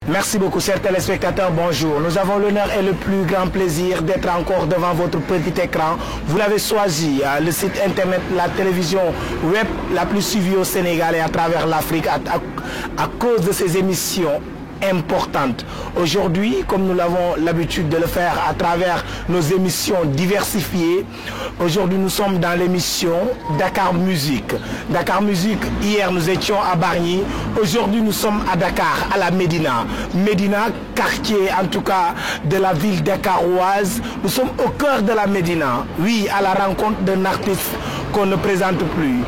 Merci beaucoup, chers téléspectateurs, bonjour. Nous avons l'honneur et le plus grand plaisir d'être encore devant votre petit écran. Vous l'avez choisi, le site internet, la télévision web la plus suivie au Sénégal et à travers l'Afrique à cause de ces émissions importantes. Aujourd'hui, comme nous l'avons l'habitude de le faire à travers nos émissions diversifiées, aujourd'hui nous sommes dans l'émission Dakar Musique. Dakar Musique, hier nous étions à Bargny, aujourd'hui nous sommes à Dakar, à la Médina. Médina, quartier en tout cas de la ville dakaroise. Nous sommes au cœur de la Médina, oui, à la rencontre d'un artiste qu'on ne présente plus.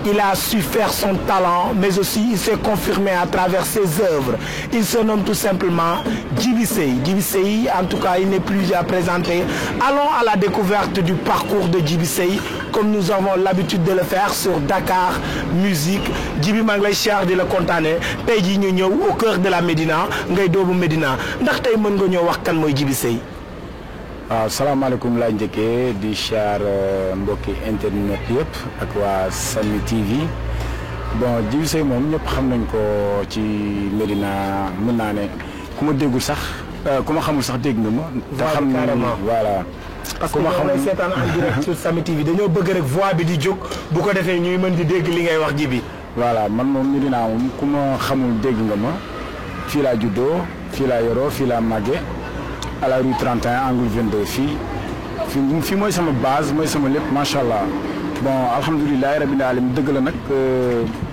Il a su faire son talent, mais aussi il s'est confirmé à travers ses œuvres. Il se nomme tout simplement Djiby Seye. Djiby Seye, en tout cas, il n'est plus à présenter. Allons à la découverte du parcours de Djiby Seye, comme nous avons l'habitude de le faire sur Dakar Musique. Djiby maa ngi lay siyaar di la kontaane tey jii ñu ñëw au cœur de la Médina ngay doomu Médina ndax tey mën nga ñoo wax kan mooy Djiby Seye. waaw salaamaaleykum laa njëkkee di char mbokki internet yëpp ak waa Samy TV bon Djiby Seye moom ñëpp xam nañ ko ci Médina mën naa ne ku ma déggul sax ku ma xamul sax dégg nga ma. te xam ne voilà. parce que ñoo lay seetaan en direct sur Samy TV dañoo bëgg rek voix bi di jóg bu ko defee ñuy mën di dégg li ngay wax Djiby. voilà man moom Médina moom ku ma xamul dégg nga ma fii laa juddoo fii laa yoroo fii laa màggee. à la rue 31 angle 22 fii mooy sama base mooy sama lépp macha allah bon alhamdulilah rabbil alamin dëgg la nag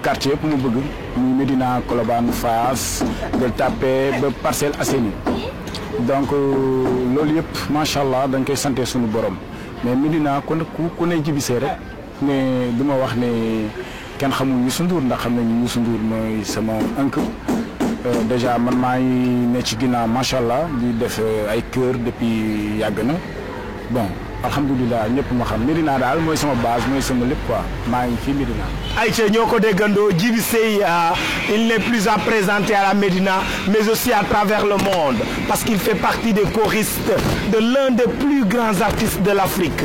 quartier yëpp mu bëgg muy Médina Colobane Fass Gueule Tapée ba Parcelles Assainies donc loolu yëpp macha allah dañ koy sante suñu borom mais Médina ku ne Djiby Seye rek ne du ma wax ne kenn xamul Youssou Ndour ndax xam nañu Youssou Ndour mooy sama oncle. Déjà man maa ngi ne ci ginnaaw macha allah di def ay chœur depuis yàgg na bon alhamdulilah ñëpp ma xam Médina daal mooy sama base mooy sama lépp quoi maa ngi fii Médina. Aïcha ñoo ko déggandoo Djiby Seye il n'est plus à présenter à la Médina mais aussi à travers le monde parce qu'il fait partie des choristes de l'un des plus grands artistes de l'Afrique.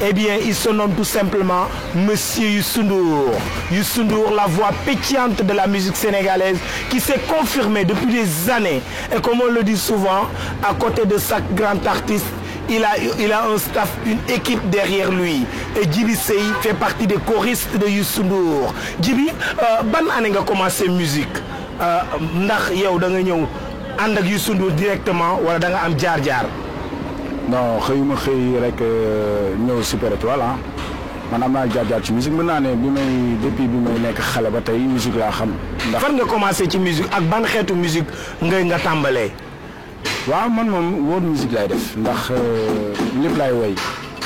Eh bien il se nomme tout simplement Monsieur Youssou Ndour. Youssou Ndour, la voix pétillante de la musique sénégalaise qui s'est confirmée depuis des années et comme on le dit souvent à côté de chaque grand artiste il a un staff, une équipe derrière lui et Djiby Seye fait partie des choristes de Youssou Ndour. Djiby ban année nga commencé musique ndax yow da nga ñëw ànd ak Youssou Ndour directement wala da nga am jaar-jaar. non xëyuma xëy rek ñëw Super Étoile ah man am naa jaar-jaar ci musique mën naa ne depuis bi may nekk xale ba tey musique laa xam. ndax fan nga commencé ci musique ak ban xeetu musique nga tàmbalee. waaw man moom world musique lay def ndax lépp lay woy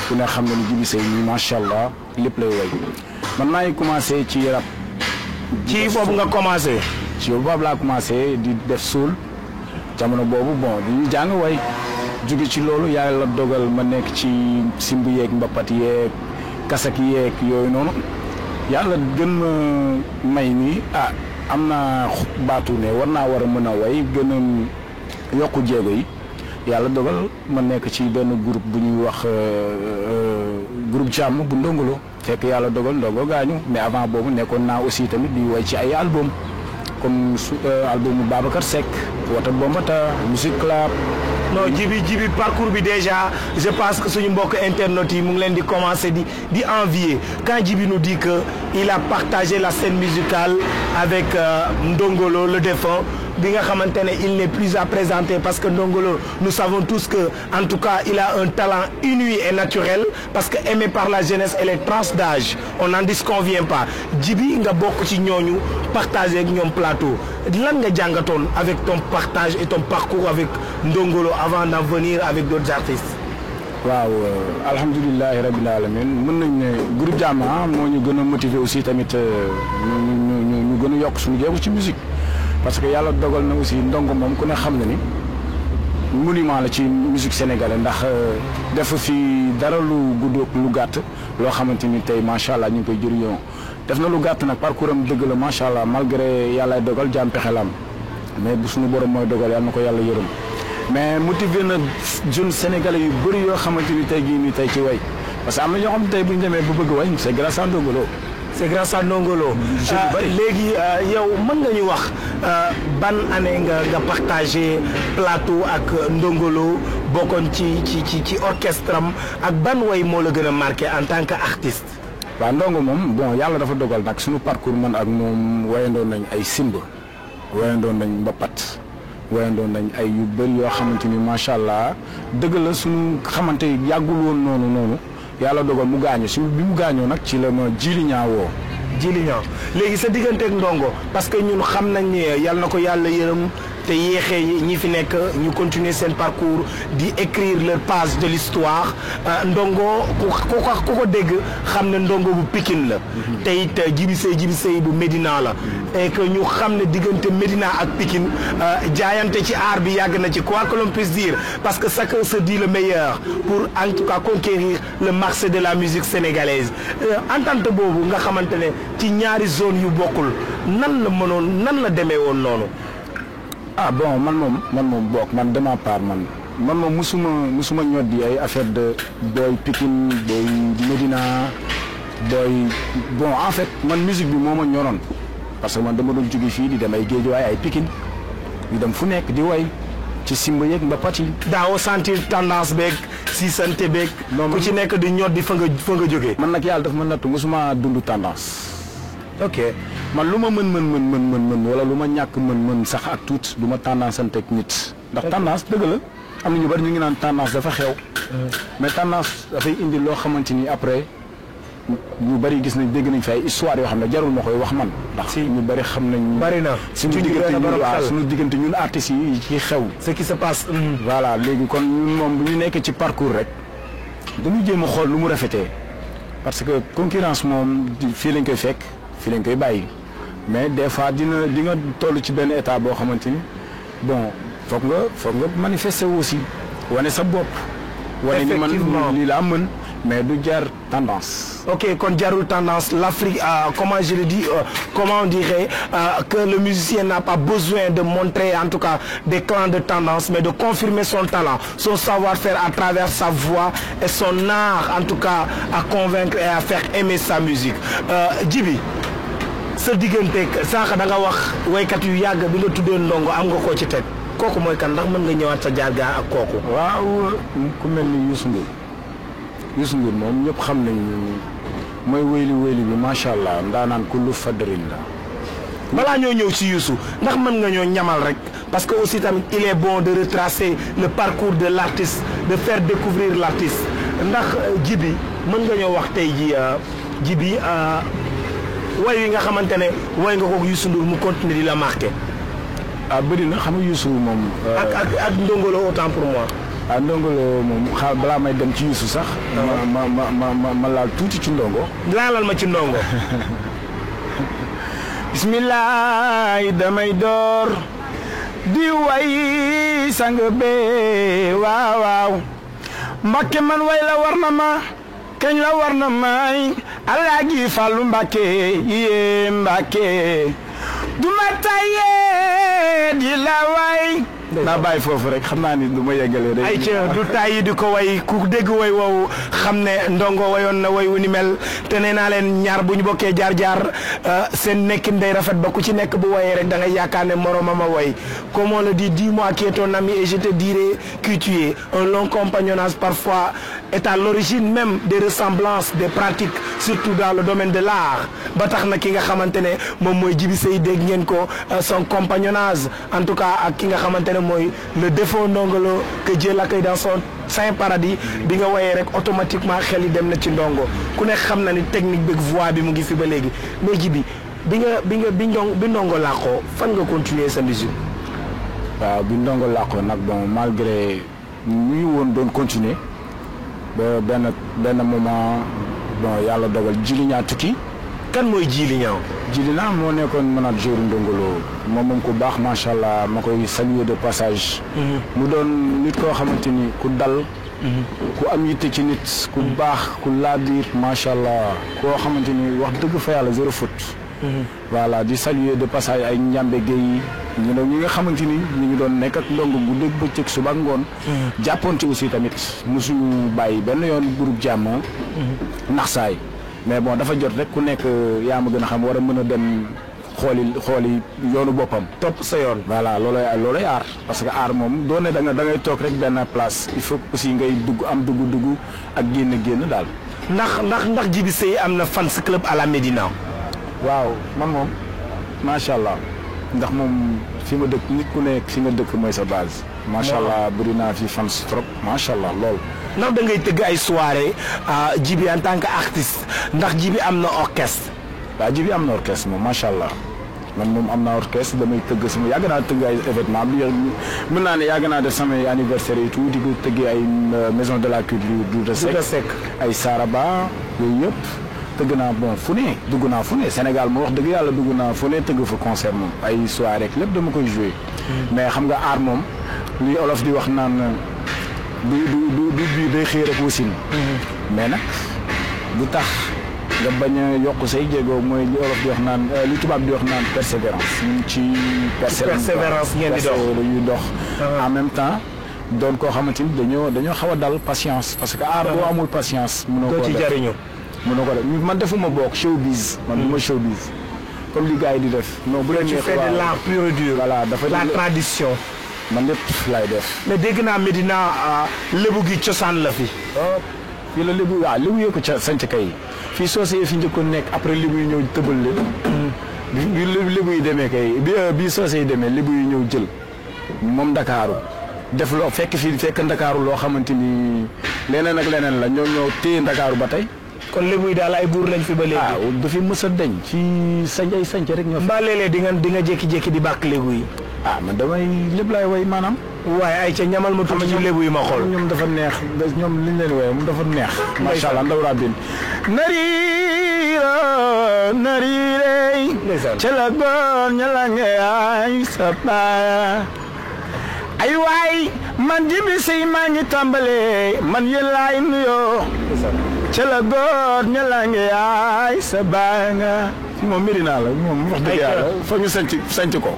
ku ne xam ne ni Djiby Seye nii macha allah lépp lay woy man maa ngi commencé ci rap. ci boobu nga commencé. ci boobu laa commencé di def soul jamono boobu bon di jàng woy jóge ci loolu yàlla dogal ma nekk ci simb yeeg mbapat yeeg kasak yeeg yooyu noonu yàlla gën ma may nii am naa baatu ne war a mën a woy gën a yokku jéego yi yàlla dogal ma nekk ci benn groupe bu ñuy wax groupe jàmm bu Ndongolo fekk yàlla dogal Ndongo gaañu mais avant boobu nekkoon naa aussi tamit di woy ci ay album comme albumu Babacar Seck Wata Bombata Music Club. non Djiby parcours bi déjà je pense que suñu mbokk internautes yi mu ngi leen di commencer di envier quand Djiby nous dit que il a partagé la scène musicale avec Ndongolo le défunt bi nga xamante ne il n'est plus à présenter parce que Ndongolo nous savons tous que en tout cas il a un talent inouï et naturel parce que aimé par la jeunesse et les tranches d'âge on n'en disconvient pas Djiby nga bokk ci ñooñu partager ak ñoom plateau lan nga jàngatoon avec ton partage et ton parcours avec Ndongolo avant d'en venir avec d'autres artistes. waaw alhamdulilahi rabbil alamin mën nañ ne groupe Jàmm moo ñu gën a motiver aussi tamit ñu gën a yokk suñu jéego ci musique parce que yàlla dogal na aussi Ndongo moom ku ne xam na ni monument la ci musique sénégalaise ndax def fi dara lu gudd lu gàtt loo xamante ni tey macha allah ñu ngi koy jëriñoo def na lu gàtt nag parcours am dëgg la macha allah malgré yàlla dogal jaam pexelam mais bu suñu borom mooy dogal yàlla na ko yàlla yërëm mais motivé na jeunes sénégalais yu bëri yoo xamante ni tey jii nii tey ci way parce que am na ñoo xam ne tey bu ñu demee ba bëgg way c'est grâce à Ndongolo c'est grâce à Ndongo Lo. léegi yow mën nga ñu wax ban année nga partagé plateau ak Ndongo Lo bokkoon ci orchestre am ak ban way moo la gën a marqué en tant que artiste. waaw Ndongo moom bon yàlla dafa dogal nag suñu parcours man ak moom wayandoon nañ ay simb wayandoon nañ mbapat wayandoon nañ ay yu bëri yoo xamante ni macha allah dëgg la suñu xamante yàggul woon noonu yàlla dogal mu gaañu si bi mu gaañoo nag ci la ma jili ñaawoo. jili ñaaw léegi sa diggante ak Ndongo parce que ñun xam nañ ne yàlla na ko yàlla yërëm te yéexee ñi fi nekk ñu continuer seen parcours di écrire leur page de l'histoire Ndongo ku ko dégg xam ne Ndongo bu Pikine la te it Djiby Seye bu Médina la et que ñu xam ne diggante Médina ak Pikine jaayante ci art bi yàgg na ci quoi que l'on puisse dire parce que chacun se dit le meilleur pour en tout cas conquérir le marché de la musique sénégalaise entente boobu nga xamante ne ci ñaari zone yu bokkul nan la demee woon noonu. ah bon man moom bokk man de ma part man moom musuma ñoddi ay affaire de booy Pikine booy Médina booy bon en fait man musique bi moo ma ñoroon parce que man dama doon jóge fii di dem ay Géejawaay ay Pikine di dem fu nekk di way ci simba yeeg mbapat yi. daawoo sentir tendance beeg si sante beeg. ku ci nekk di ñoddi fa nga jógee. man nag yàlla daf ma nattu musuma dund tendance. ok man lu ma mën wala lu ma ñàkk mën sax ak tuut du ma tendance anteeg nit ndax tendance dëgg la am na ñu bari ñu ngi naan tendance dafa xew mais tendance dafay indi loo xamante ni après ñu bari gis nañ dégg nañ fi ay histoire yoo xam ne jarul ma koy wax man ndax si ñu bari xam nañ bari na suñu diggante ñun artistes yi ci xew ce qui se passe voilà léegi kon ñun moom bu ñu nekk ci parcours rek dañu jéem a xool lu mu rafetee parce que concurrence moom fii lañ koy fekk fii lañ koy bàyyi mais des fois di nga toll ci benn état boo xamante ni bon foog nga manifester aussi wane sa bopp. wane ni man lii laa mën mais du jar tendance. ok kon jarul tendance l'Afrique comment je le dis comment on dirait que le musicien n'a pas besoin de montrer en tout cas des clans de tendance mais de confirmer son talent son savoir-faire à travers sa voix et son art en tout cas à convaincre et à faire aimer sa musique Djiby sa digganteeg sànq da nga wax waykat yu yàgg bi nga tuddee Ndongo am nga koo ci teg kooku mooy kan ndax mën nga ñëwaat sa jaar-jaar ak kooku. waaw ku mel ni Youssou Ndour moom ñëpp xam nañ mooy wéyli bi macha allah ndaanaan kullu fadrin la. balaa ñoo ñëw ci Youssou ndax mën nga ñoo ñamal rek parce que aussi tamit il est bon de retracer le parcours de l'artiste de faire découvrir l'artiste ndax Djiby mën nga ñoo wax tey ji Djiby way wi nga xamante ne way nga ko Youssou Ndour mu continuer di la marqué. bëri na xam nga Youssou moom. ak Ndongo Lo autant pour moi. Ndongo Lo moom balaa may dem ci Youssou sax. ma laal tuuti ci Ndongo. laalal ma ci Ndongo. bismillah damay door di way sang be waaw Mbakke man way la war na ma kañ la war na may Alaaji Fallu Mbakke yee Mbakke du ma tayee di la way naa bàyyi foofu rek xam naa ni du ma yeggalee rek. ay ca du tàyyi di ko way ku dégg way woowu xam ne Ndongo wayoon na way wu ni mel te nee naa leen ñaar bu ñu bokkee jaar-jaar seen nekkin day rafet ba ku ci nekk bu wayee rek da ngay yaakaar ne moromam a way comme on le dit dis-moi qui est ton ami et je te dirai qui tu es un long compagnonnage parfois est à l'origine même des ressemblances des pratiques surtout dans le domaine de l'art ba tax na ki nga xamante ne moom mooy Djiby Seye dégg ngeen ko son compagnonnage en tout cas ak ki nga xamante ne mooy le défaut Ndongo Lo que Dieu l'accueille dans son saint paradis bi nga woyee rek automatiquement xel yi dem na ci Ndongo ku nekk xam na ni technique bi voix bi mu ngi fi ba léegi mais Djiby bi Ndongo làqoo fan nga continuer sa musique. waaw bi Ndongo làqoo nag bon malgré mu ngi woon doon continuer ba benn moment bon yàlla dogal Djily Niang tukki. kan mooy Djily Niang. Djily Niang moo nekkoon manager Ndongo Lo moom ku baax macha allah ma koy saluer de passage. mu doon nit koo xamante ni ku dal. ku am yitte ci nit. ku baax ku laabiir macha allah koo xamante ni wax dëgg fa yàlla zéro faute. voilà di saluer de passage ay Njambe Gueye ñi nga xamante ni ñu ngi doon nekk ak Ndongo bu dégg bëccëg suba ak ngoon. jàppoon ci aussi tamit mosuñu bàyyi benn yoon groupe jàmm. nax saay mais bon dafa jot rek ku nekk yaa ma gën a xam war a mën a dem xooli yoonu boppam. topp sa yoon. voilà loolay aar parce que aar moom doo ne da ngay toog rek benn place il faut aussi ngay dugg ak génn daal. ndax Djiby Seye am na fans club à la Médina. waaw man moom macha allah ndax moom fi ma dëkk nit ku nekk fi nga dëkk mooy sa base. macha allah bëri naa fi fans trop macha allah lool. ndax da ngay tëgg ay soirée Djiby en tant que artiste ndax Djiby am na orchestre. waaw Djiby am na orchestre moom macha allah. man moom am naa orchestre damay tëgg sama yàgg naa tëgg ay événement bi mën naa ne yàgg naa def samay anniversaire et tout di ko tëggee ay maison de la culture Douta Seck ay Saraba yooyu yëpp tëgg naa bon fu ne dugg naa fu ne Sénégal moo wax dëgg yàlla dugg naa fu ne tëgg fa concert moom ay soirée rek lépp dama koy joué mais xam nga aar moom li olof di wax naan du bii day xëy rek wasin mais nag du tax nga bañ a yokk say jéego mooy li olof di wax naan li tubaab di wax naan persévérance ñun ci persévérance ngeen di dox en même temps doon koo xamante ni dañoo xaw a dal patience parce que aar boo amul patience mënoo ko ci jariñu mënoo ko def man defuma bokk showbiz man du ma showbiz comme li gars yi di def non bu leen tu fais de l'art pur et dur voilà dafa la tradition man lépp laay def mais dégg naa Médina lébu gi cosaan la fi fii la lébu lébu yee ko ca sanc kay fii soose yi fi njëkkoon nekk après lébu yi ñëw tëbal leen bi lébu yi demee kay bi soose yi demee lébu yi ñëw jël moom Ndakaaru def loo fekk Ndakaaru loo xamante ni leneen ak leneen la ñoo téye Ndakaaru ba tey kon lébu yi daal ay buur lañ fi ba léegi du fi mës a deñ fii sañ ay sanc rek ñoo fi mbaa léeg-léeg di nga jékki-jékki di bàkk lébu yi man damay lépp laay way maanaam waaye ay ca ñamal ma tuuti ci lébu yi ma xool ñoom dafa neex ñoom liñ leen woowee moom dafa neex macha allah ndaw rabin nariirey ca la góor ña la nge ay sa baaya ay waay man Djiby Seye maa ngi tàmbale man yéen laay nuyoo ca la góor ña la nge ay sa baaya nga moom Médina la moom wax dëgg yàlla fa ñu sanc ko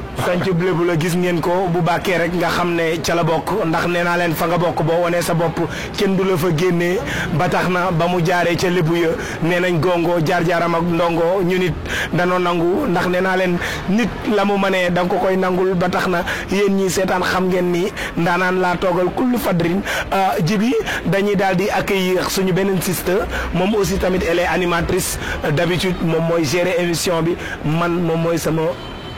lébu la gis ngeen ko bu bàkkee rek nga xam ne ca la bokk ndax nee naa leen fa nga bokk boo wanee sa bopp kenn du la fa génnee ba tax na ba mu jaaree ca lébu ya nee nañ gongo jaar-jaaram ak ndongo ñu nit danoo nangu ndax nee naa leen nit la mu mënee da nga ko koy nangul ba tax na yéen ñi seetaan xam ngeen ni ndaanaan laa toogal kullu fadrin Djiby dañuy daal di accueillir suñu beneen sister moom aussi tamit elle est animatrice d'habitude moom mooy gérer émission bi man moom mooy sama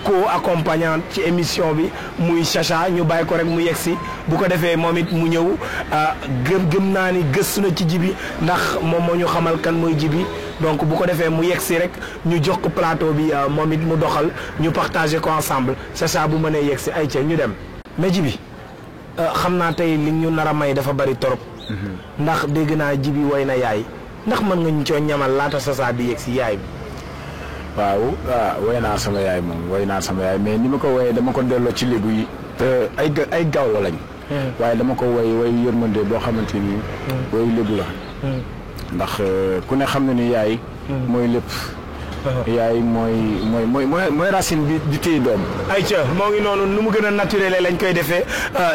co-accompagnant ci émission bi muy Chacha ñu bàyyi ko rek mu yegsi bu ko defee moom it mu ñëw gëm naa ni gëstu na ci Djiby ndax moom moo ñu xamal kan mooy Djiby donc bu ko defee mu yegsi rek ñu jox ko plateau bi moom it mu doxal ñu partager ko ensemble Chacha bu mënee yegsi ay ca ñu dem. mais Djiby xam naa tey li ñu nar a may dafa bari torop ndax dégg naa Djiby woy na yaay ndax mën nga ñu coo ñamal laata Chacha di yegsi yaay bi. waaw woy naa sama yaay moom woy naa sama yaay mais ni ma ko woyee dama ko delloo ci lébu yi te ay gawlo lañ waaye dama ko woy yërmande boo xamante ni woy lébu la ndax ku ne xam na ni yaay mooy lépp yaay mooy racine bi di téye doom ayca moo ngi noonu nu mu gën a naturel lañ koy defee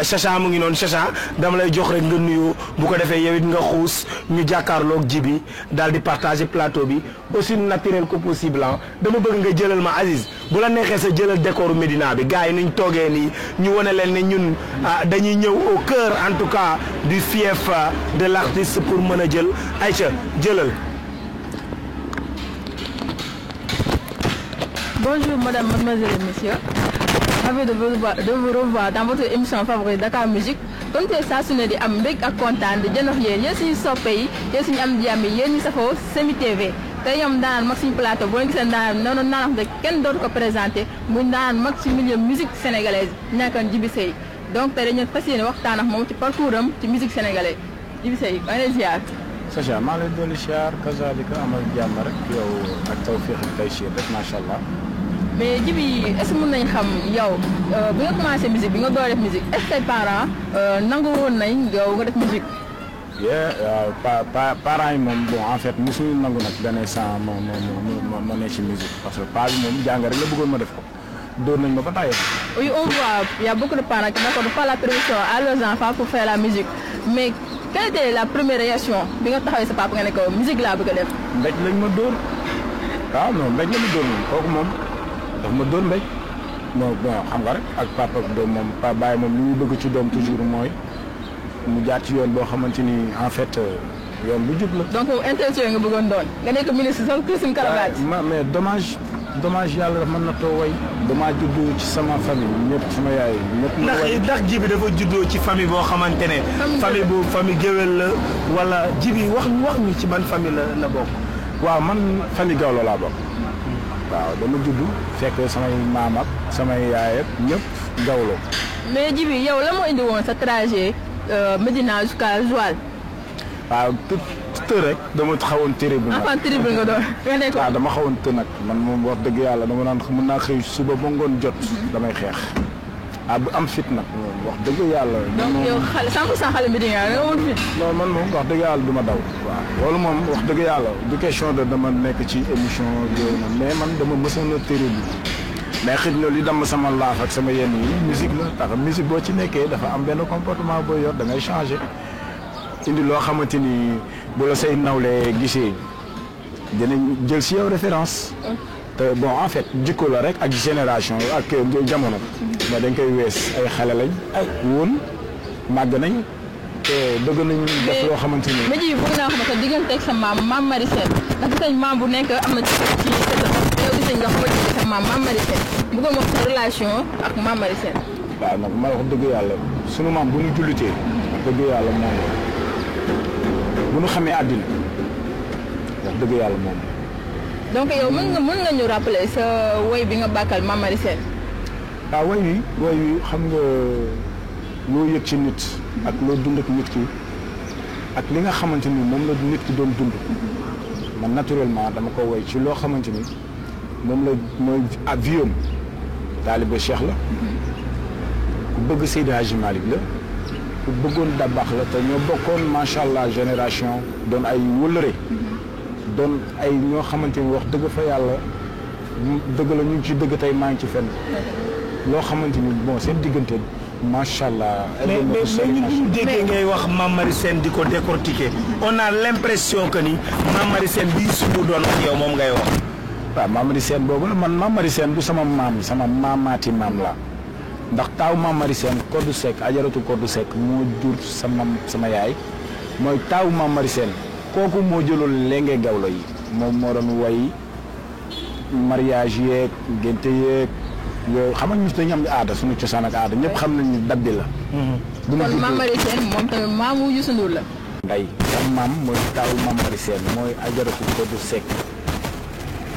Chacha mu ngi noonu Chacha dama lay jox rek nga nuyu bu ko defee yow it nga xuus ñu jàkkaarloog Djiby daal di partager plateau bi aussi naturel que possible dama bëgg nga jëlal ma Aziz bu la neexee sa jëlal décoru Médina bi gars yi nuñ toogee nii ñu wane leen ne ñun dañuy ñëw au cœur en tout cas du fief de l'artiste pour mën a jël ayca jëlal. Bonjour madame, mademoiselle et messieurs. Ravi de vous revoir dans votre émission favorite Dakar Musique. Comme tey saa su ne di am mbég ak kontaan di jënox yéen suñu soppe yi yéen suñu am jàmm yi yéen ñi safoo Semi TV te ñoom daanaan mag suñu plateau boo gisee daanaan noonu naanax de kenn dootu ko présenté muy daanaan mag ci milieu musique sénégalaise nekkoon Djiby Seye donc tey dañu fas yéene waxtaan ak moom ci parcours am ci musique sénégalaise Djiby Seye maa ngi lay ziar. Chacha maa ngi lay dolli ziar kazalika amal jàmm rek yow ak tawfiq ak taysiir rek macha allah. mais Djiby est-ce que mën nañ xam yow bi nga commencé musique bi nga door def musique est-ce que tes parents nangu woon nañ yow nga def musique. parents yi moom bon en fait mosuñu nangu nag benn instant ma ne ci musique parce que paa bi moom jàng rek la bëggoon ma def ko door nañ ma ba tàyyi. oui on voit il y a beaucoup de parents qui n'accordent pas la permission à leurs enfants pour faire la musique mais quelle était la première réaction bi nga taxawee sa papa nga ne ko musique laa bëgg a def. mbéj lañ ma dóor waaw non mbéj la ma dóor moom kooku moom daf ma dóor mbéj bon xam nga rek ak papa ak doom moom pa bàyyi moom li muy bëgg ci doom toujours mooy mu jaar ci yoon boo xamante ni en fait yoon bu jub la. donc intention nga bëggoon doon nga nekk ministre sol costume cravate. mais dommage yàlla mën na too way damaa juddoo ci sama famille ñëpp sama yaay ñëpp. ndax Djiby dafa juddoo ci famille boo xamante ne. famille géwél la wala Djiby wax ñu ci ban famille la bokk. waaw man famille Gawlo laa bokk. waaw dama juddu fekk samay maam ak samay yaay ak ñëpp Gawlo. mais Djiby yow la moo indi woon sa trajet Médina jusqu'à Joal. waaw të rek dama xawoon terrible nag. enfant terrible nga doon nga nekk. waaw dama xawoon të nag man moom wax dëgg yàlla dama naan mën naa xëy suba ba ngoon jot. damay xeex. bu am fit nag moom wax dëgg yàlla. donc yow xale 100% xale Médina nga woon fit. non man moom wax dëgg yàlla du ma daw. waaw loolu moom wax dëgg yàlla du question de dama nekk ci émission yooyu noonu mais man dama mësoon a terrible. mais xëy na li dama sama laaf ak sama yenn yi musique la tax musique boo ci nekkee dafa am benn comportement booy yor da ngay changer. indi loo xamante ni bu la say nawle gisee dinañ jël si yow référence. te bon en fait jikko la rek ak génération ak jamono. mais dañ koy wees ay xale lañ. ay woon màgg nañ. te bëgg nañ def loo xamante ni. mais Djiby bëgg naa xamante ne digganteeg sa maam Marie Sène ndax gis nañ maam bu nekk am na ci yow gis nañ nga xamante ne sa maam Marie Sène bëggoon wax sa relation ak maam Marie Sène. waaw nag ma wax dëgg yàlla sunu maam bu ñu jullitee. wax dëgg yàlla moom bu ñu xamee àddina wax dëgg yàlla moom. donc yow mën nga ñu rappeler sa woy bi nga bàkkal Mame Marie Sène. waaw woy wi xam nga loo yëg ci nit. ak loo dund ak nit ki ak li nga xamante ni moom la nit ki doon dund. man naturellement dama ko woy ci loo xamante ni moom la mooy ab viom taalibe Cheikh la. ku bëgg Seydi Hadji Malick la. ku bëggoon dabax la te ñoo bokkoon macha allah génération doon ay wëllëre doon ay ñoo xamante ni wax dëgg fa yàlla dëgg la ñu ngi ci dëgg tey maa ngi ci fenn loo xamante ni bon seen diggante macha allah. mais ñu déggee ngay wax Mame Marie Sène di ko décortiquer on a l'impression que ni Mame Marie Sène bii suñu doon ak yow moom ngay wax. waaw Mame Marie Sène boobu la man Mame Marie Sène du sama maam sama maamaati maam la. ndax taaw Mame Marie Sène Koddu Seck ajaratu Koddu Seck moo jur sama yaay mooy taaw Mame Marie Sène kooku moo jëloon lenge gawlo yi moom moo doon way mariage yeeg ngénte yeeg yooyu xam nga ñu dañu am aada suñu cosaan ak aada ñëpp xam nañu dabbi la. kon Mame Marie Sène moom tamit maamu Youssou Ndour la. nday sam maam mooy taaw Mame Marie Sène mooy ajaratu Koddu Seck.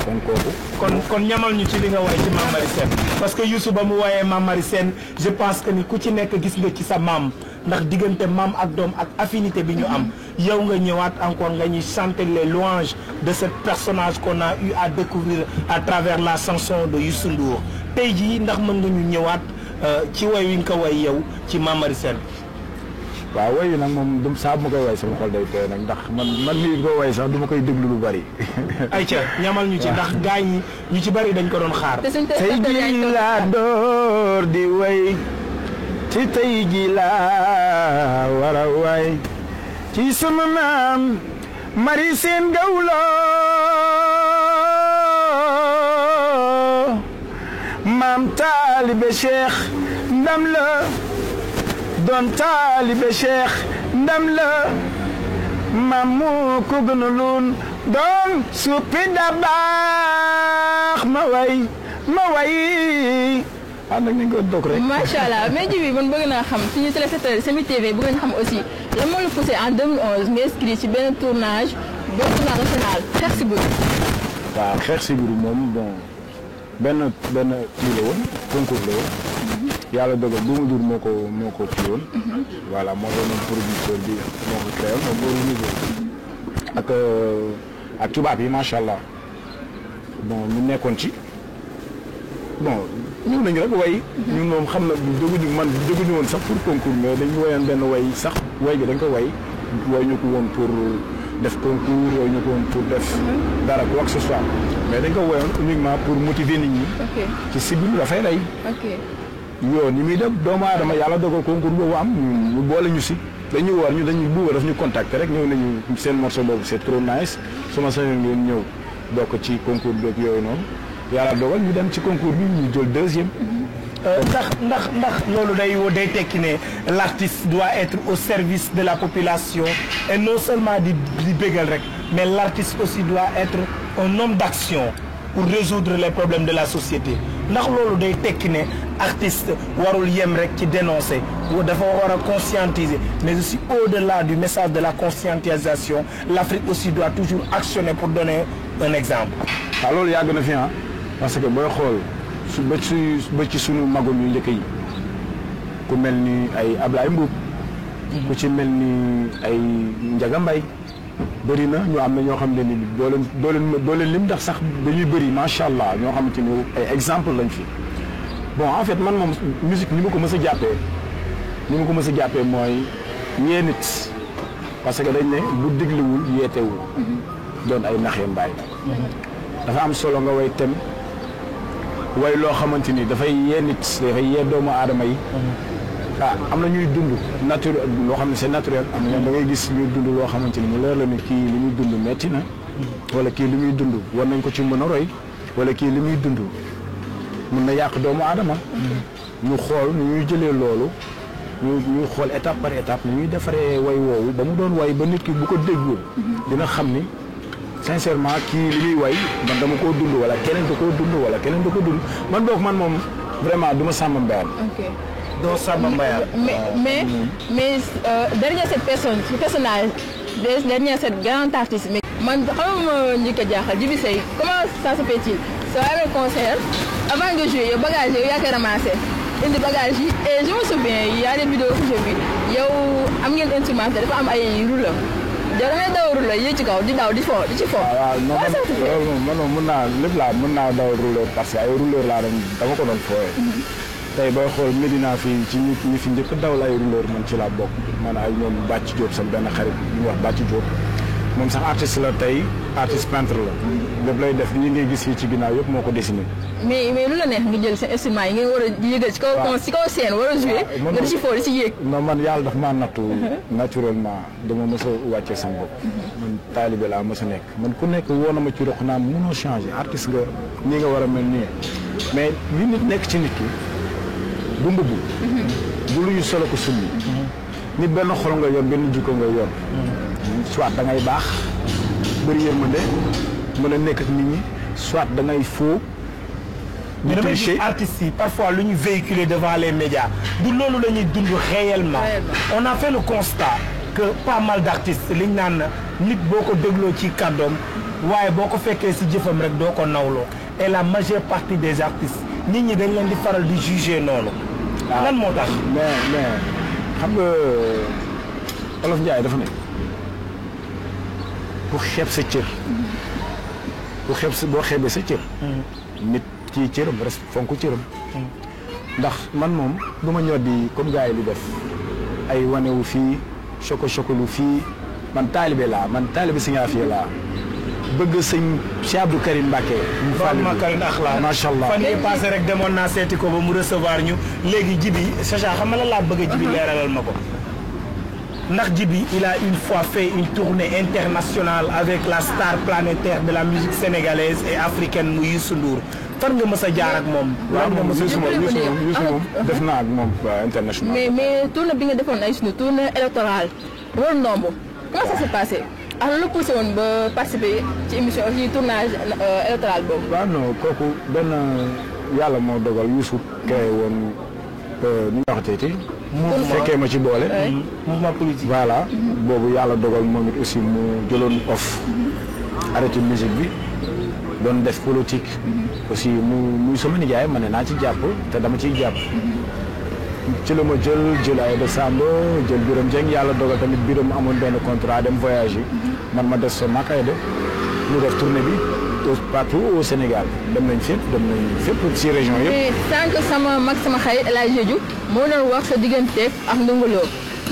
kon kooku. kon ñamal ñu ci li nga woy ci Mame Marie Sène parce que Youssou ba mu woyee Mame Marie Sène je pense que ni ku ci nekk gis nga ci sa maam ndax diggante maam ak doom ak affinité bi ñu am yow nga ñëwaat encore nga ñuy chanter les louanges de ce personnage qu'on a eu à découvrir à travers la chanson de Youssou Ndour tey jii ndax mën nga ñu ñëwaat ci woy wi nga ko woy yow ci Mame Marie Sène. waaw woy nag moom du saa bu ma koy woy sama xol day tooy nag ndax man mii ko woy sax du ma koy déglu lu bari. ayca ñamal ñu ci ndax gaañ ñi ñu ci bari dañ ko doon xaar. tey jii laa door di woy ci tey jii laa war a woy ci sama maam Marie Sène Gawlo maam taalibe Cheikh ndam la. doon taalibe Cheikh ndam la maam moo ko gënaloon doon suppi da baax ma way nag nañ ko dog rek. macha allah mais Djiby man bëgg naa xam suñu téléspectateur Semi TV bëgg nañ xam aussi lan moo la poussé en 2011 nga inscrit ci benn tournage national Xeex si Buru. waaw Xeex si Buru moom bon benn kii la woon concours la woon. yàlla dogal Bouba Ndour moo ko kii woon. voilà moo doon producteur bi moo ko créé moom moo organisé ak tubaab yi macha allah bon ñu nekkoon ci bon ñëw nañu rek way. ñun moom xam na jóguñu woon sax pour concours mais dañu woyoon benn way sax way gi dañ ko way ñu ko woon pour def concours way ñu ko woon pour def dara quoi que ce soit mais dañ ko woyoon uniquement pour motiver nit ñi. ci sibiru dafay rey. yoon yi muy def doomu aadama yàlla dogal concours boobu am ñu boole ñu si dañu war ñu dañuy buuba daf ñu contacter rek ñëw nañu seen morceau boobu c'est trop nice su ma sañoon ngeen ñëw bokk ci concours beeg yooyu noonu yàlla dogal ñu dem ci concours bi ñu jël deuxième. ndax loolu day tekki ne l'artiste doit être au service de la population et non seulement di bégal rek mais l'artiste aussi doit être un homme d'action pour résoudre les problèmes de la société ndax loolu day tekki ne artiste warul yem rek ci dénoncer dafa war a conscientiser mais aussi au-delà du message de la conscientisation l'Afrique aussi doit toujours actionner pour donner un exemple. waaw loolu yàgg na fi parce que booy xool ba ci sunu magum yu njëkk yi ku mel ni ay Ablaye Mbuub ku ci mel ni ay Njaga Mbay bëri na ñu am na ñoo xam ne ni doo leen lim ndax sax dañuy bëri macha allah ñoo xamante ni ay exemple lañ fi bon en fait man moom musique ni ma ko mës a jàppee mooy ñee nit parce que dañ ne bu dégluwul yeetewul doon ay naxee mbaay dafa am solo nga way tem way loo xamante ni dafay yee nit dafay yee doomu aadama yi am na ñuy dund naturel loo xam ne c'est naturel am na da ngay gis ñuy dund loo xamante ni mu leer la ni kii li muy dund metti na wala kii li muy dund war nañ ko ci mën a roy wala kii li muy dund mën na yàq doomu aadama ñu xool nu ñuy jëlee loolu ñuy xool étape par étape ni ñuy defaree way woowu ba mu doon way ba nit ki bu ko déggul dina xam ni sincèrement kii li muy way man dama koo dund wala keneen da koo dund wala keneen da ko dund man boog man moom vraiment du ma sàmm mbayam. ok doo sàmm mbayam. mais derrière cette personnage derrière cette grande artiste mais man xam nga njëkk a jaaxal Djiby Seye comment ça se fait-il soo amee concert avant nga jouer yow bagage yow yaa koy ramassé indi bagage yi et je me souviens il y a des vidéos que j'ai vu yow am ngeen instrument dafa am ay rouleur da ngay daw rouleur yéeg ci kaw di daw di ci fo. waaw man moom mën naa lépp laa mën naa daw rouleur parce que ay rouleur laa doon dama ko doon fooyee. tey booy xool Medina fii ci ñi fi njëkk dawal ay rouleur man ci laa bokk man ay ñoom Bàcc Diop sama benn xarit ñu wax Bàcc Diop moom sax artiste la tey artiste peintre la lépp lay def ñi ngay gis fii ci ginnaaw yëpp moo ko dessiné. mais lu la neex nga jël seen instrument yi ngeen war a yëgal ci kaw scène war a jouer nga di ci foo di ci yéeg. non man yàlla daf maa nattu naturellement dama mës a wàccee sama bopp. man taalibe laa mës a nekk man ku nekk woo na ma ci rox naa mënoo changer artiste nga nii nga war a mel nii mais li nit nekk ci nit ki bu mbubb bu lu ñu solo ko summi nit benn xol nga yor benn jikko nga yor soit da ngay baax bëri yërmande mën a nekk ak nit ñi soit da ngay faux mais damay gis artistes yi parfois lu ñu véhiculer devant les médias du loolu la ñuy dund réellement on a fait le constat que pas mal d'artistes liñ naan nit boo ko dégloo ci kàddoom waaye boo ko fekkee si jëfam rek doo ko nawloo et la majeure partie des artistes nit ñi dañ leen di faral di juger noonu lan moo tax mais xam nga Olof Njaay dafa ne ku xeeb sa cër ku xeeb sa boo xeebee sa cër nit ci cëram rek fonk cëram ndax man moom du ma ñor di comme gars yi li def ay wanewu fii choco-chocolu fii man taalibe laa man taalibe Sëñ Afia laa bëgg sëñ Cheikh Abdou Karim Mbacké ma Karim Akhla macha allah fan yii passé rek demoon naa seeti ko ba mu recevoir ñu léegi Djiby Chacha xam nga la laa bëgg a Djiby leeralal ma ko ndax Djiby il a une fois fait une tournée internationale avec la star planétaire de la musique sénégalaise et africaine mu Youssou Ndour fan nga mës a jaar ak moom. waaw moom Youssou moom def naa ak moom international. mais tournée bi nga defoon ay suñu tournée électorale wala ndombo comment ça s'est passé alors lu poussé woon ba participer ci émission ci tournage électoral boobu. waaw non kooku benn yàlla moo dogal Youssou créé woon ni nga waxatee fekkee ma ci boole. mouvement politique. voilà boobu yàlla dogal moom it aussi mu jëloon off arrêté musique bi doon def politique. aussi muy sama nijaay ma ne naa ci jàpp te dama ciy jàpp. ci la ma jël ay décembre jël Biram Dieng yàlla dogal tamit Biram amoon benn contrat dem voyage yi. man ma des sa makay de ñu def tournée bi partout au Sénégal dem nañ fépp ci région yëpp. mais sànq sama mag sama xarit El Hadj Diedhiou moo doon wax sa digganteeg ak Ndongo Lo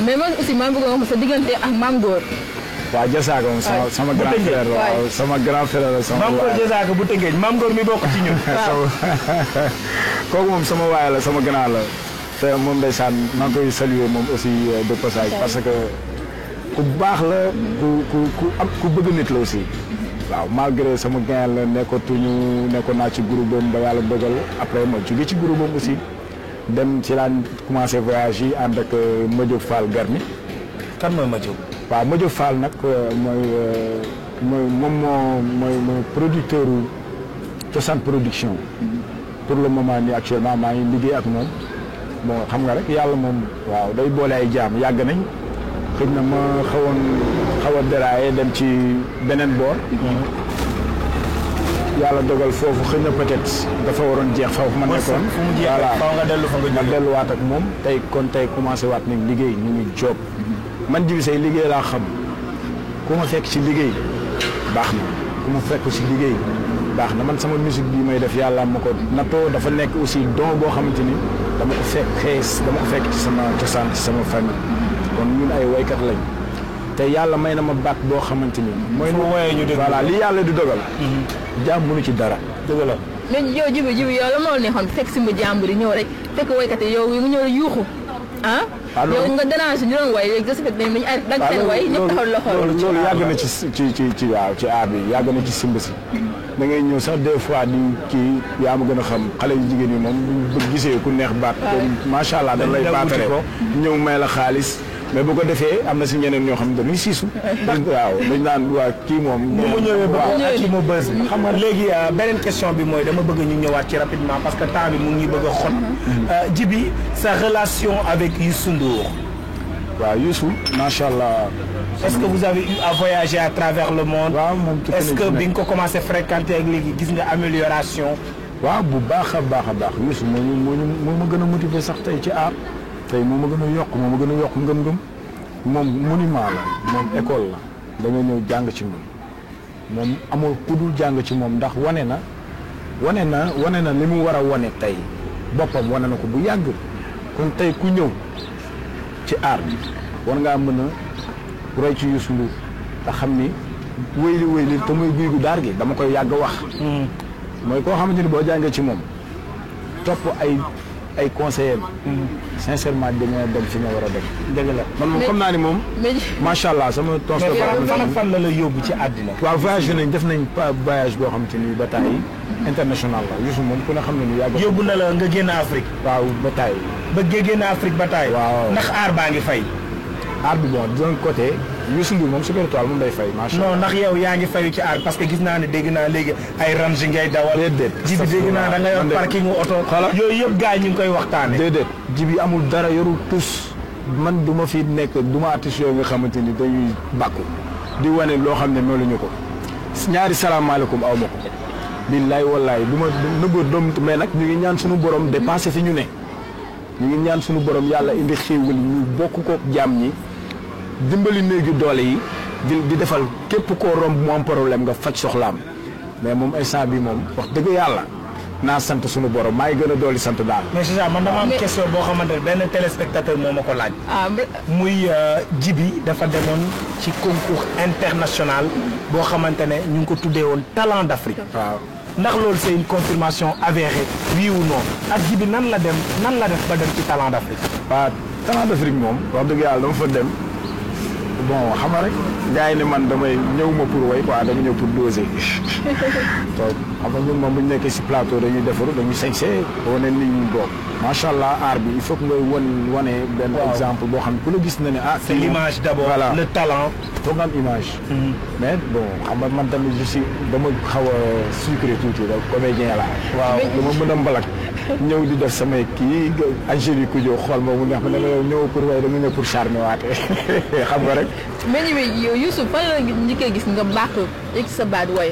mais man aussi maa bëgg a wax sa diggante ak Mame Gor. waaw Jasaaka moom sama grand frère waaw sama grand frère la sama. Mame Gor Jasaaka bu Tëngéej Mame Gor mi bokk ci ñun. kooku moom sama waay la sama grand la te moom ndeysaan maa ngi koy saluer moom aussi de passage parce que ku baax la ku bëgg nit la aussi. waaw malgré sama gain la nekkoon naa ci groupe am ba yàlla dogal après ma jóge ci groupe am aussi dem ci laa commencé voyage yi ànd ak Madiop Fall Garmi. kan mooy Madiop. waaw Madiop Fall nag mooy producteur Cosaan production. pour le moment nii actuellement maa ngi liggéey ak moom bon xam nga rek yàlla moom waaw day boole ay jaam yàgg nañ. xëy na ma xaw a déraillé dem ci beneen boor. yàlla dogal foofu xëy na peut-être dafa waroon jeex foofu ma nekkoon. fu mu jeex faaw nga dellu fa nga jógee ma delluwaat ak moom tey commencé waat nañ liggéey ñu ngi job man Djiby Seye liggéey laa xam ku ma fekk ci liggéey baax na ku ma fekk ci liggéey baax na man sama musique bii may def yàlla ma ko nattoo dafa nekk aussi don boo xamante ni dama ko fekk ci sama cosaan ci sama famille. kon ñun ay waykat lañ te yàlla may na ma baat boo xamante ni. mooy fu woyee ñu dégg voilà li yàlla di dogal. jaam mënu ci dara. dëgg la. mais yow Djiby yow la moo neexoon fekk si mba jàmbur yi ñëw rek fekk waykat yi yow nga ñëw rek yuuxu ah. yow nga dérange ñu doon way léegi de ce fait dañu dagg seen way ñëpp taxaw la xool. loolu yàgg na ci waaw ci aar bi yàgg na ci simb si. da ngay ñëw sax des fois di kii yaa ma gën a xam xale yu jigéen yi moom bu gisee ku neex baat. macha allah dañ lay baatare ko ñëw may la xaalis. mais bu ko defee am na si ñeneen ñoo xam ne dañuy siisu. waaw dañ naan waa kii moom. bu ñëwee ba kii moo bës. xam nga léegi beneen question bi mooy dama bëgg ñu ñëwaat ci rapidement parce que temps bi mu ngi bëgg a xot. Djiby sa relation avec Youssou Ndour. waaw Youssou macha allah. est-ce que vous avez eu à voyager à travers le monde. waaw moom est-ce que bi nga ko commencé fréquenter ak léegi gis nga amélioration. waaw bu baax a baax Youssou moo ma gën a motiver sax tey ci aar. tey moo ma gën a yokk ngëm-ngëm moom monument la moom école la da nga ñëw jàng ci moom amul ku dul jàng ci moom ndax wane na li mu war a wane tey boppam wane na ko bu yàgg kon tey ku ñëw ci aar bi war ngaa mën a roy ci Youssou Ndour te xam ni wéyli te muy guy gu daar gi dama koy yàgg wax mooy koo xamante ni boo jàngee ci moom topp ay conseillers sincèrement dañoo dem fi nga war a dem. dëgg la man moom xam naa ni moom. macha allah sama tos de fan la yóbbu ci àddina. waaw voyage nañ def nañ voyage boo xamante ni bataay international la Youssou moom ku ne xam ne ni yàgg. yóbbu na la nga génn Afrique. waaw bataay. ba génn Afrique bataay. waaw ndax aar baa ngi fay. aar bi bon d'un côté Youssou Ndour moom Super Étoile moom day fay macha allah. non ndax yow yaa ngi fayu ci aar parce que gis naa ne dégg naa léegi ay range ngay dawal. déedéet Djiby dégg naa da nga yor parking oto. yooyu yëpp gars yi ñu ngi koy waxtaane. déedéet Djiby amul dara yorul tus man du ma fi nekk du ma artiste yoo nga xamante ni dañuy bàkku di wane loo xam ne meluñu ko ñaari salaamaaleykum aw ma ko. billaay wallaay du ma nëbër doom mais nag ñu ngi ñaan suñu borom dépassé fi ñu ne. ñu ngi ñaan suñu borom yàlla indi xéewal ñu bokk ko jaam ñi dimbali néegi doole yi di defal képp koo romb mu am problème nga faj soxlaam mais moom instant bi moom wax dëgg yàlla naa sant suñu borom maa ngi gën a dooli sant daal. mais c'est ça man dama am question boo xamante ne benn téléspectateur moo ma ko laaj. muy Djiby dafa demoon ci concours international boo xamante ne ñu ngi ko tuddee woon talent d'Afrique. waaw ndax loolu c'est une confirmation avérée oui ou non ak Djiby nan la def ba dem ci talent d'Afrique. waaw talent d'Afrique moom wax dëgg yàlla dama fa dem. bon xam nga rek gars yi ne man damay ñëw ma pour way quoi dama ñëw pour doser donc xam nga ñun moom bu ñu nekkee si plateau dañuy defaru dañuy sañse wane nit ñi bokk macha allah aar bi il faut que ngay wane benn exemple boo xam ne ku la gis na ne c'est l'image d'abord voilà. Le talent foog nga am image mais bon xam nga man tamit dama xaw a sucré tuuti da comédien la waaw dama mën a mbalak ñëw di def samay kii Angélique Koudio xool ma mu neex ma ne la ñëw pour way dama ñëw pour charmer waate xam nga rek mais yow Youssou fan la njëkkee gis nga bàq yëg sa baat way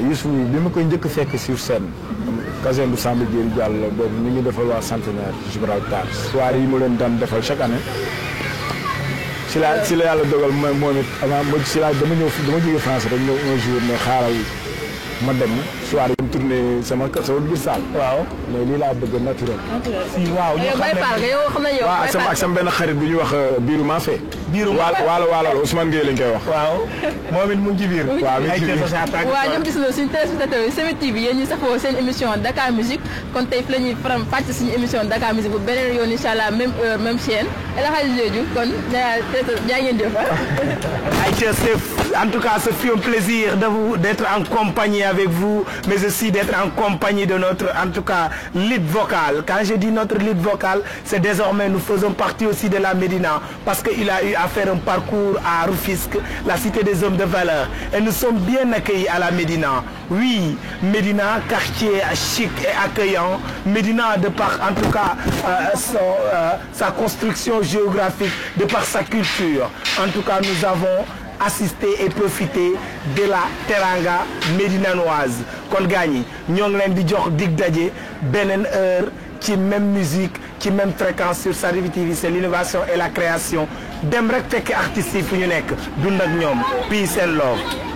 Youssou bi ma koy njëkk fekk sur scène caserne bu Samba Diéry Diallo boobu ñu ngi defal waa centenaire Gibraltar soirée yi mu leen daan defal chaque année si la yàlla dogal moom it avant dama jógee France rek ñëw un jour ne xaaral ma dem soirée ñu tourné sama biir salle. waaw mais lii laa bëgg naturel. si waaw ñu xam ne waaw ak sama benn xarit bu ñuy wax biiru maa fee. biiru maa fee waalo Ousmane Gueye lañ koy wax. waaw moom it mu ngi ci biir. waaw mi ngi ci biir waaw ñoom gis nga suñu téléspectateurs yi Sen TV yéen ñi safoo seen émission Dakar Musique kon tey fi la ñuy faram fàcc suñu émission Dakar Musique bu beneen yoon incha allah même heure même chaîne El Hadji Diédhiou kon jaa ngeen jëf. En tout cas, ce fut un plaisir d'être en compagnie avec vous, mais aussi d'être en compagnie de notre, en tout cas, lead vocal. Quand je dis notre lead vocal, c'est désormais nous faisons partie aussi de la Médina, parce qu'il a eu à faire un parcours à Rufisque, la cité des hommes de valeur. Et nous sommes bien accueillis à la Médina. Oui, Médina, quartier chic et accueillant. Médina, de par, en tout cas, sa construction géographique, de par sa culture. En tout cas, nous avons assister et profiter de la teranga médinanoise kon gaañi ñoo ngi leen di jox dig daje beneen heure ci même musique ci même fréquence sur Sen TV. C'est l'innovation et la création dem rek fekk artistes yi fu ñu nekk dund ak ñoom peace and love.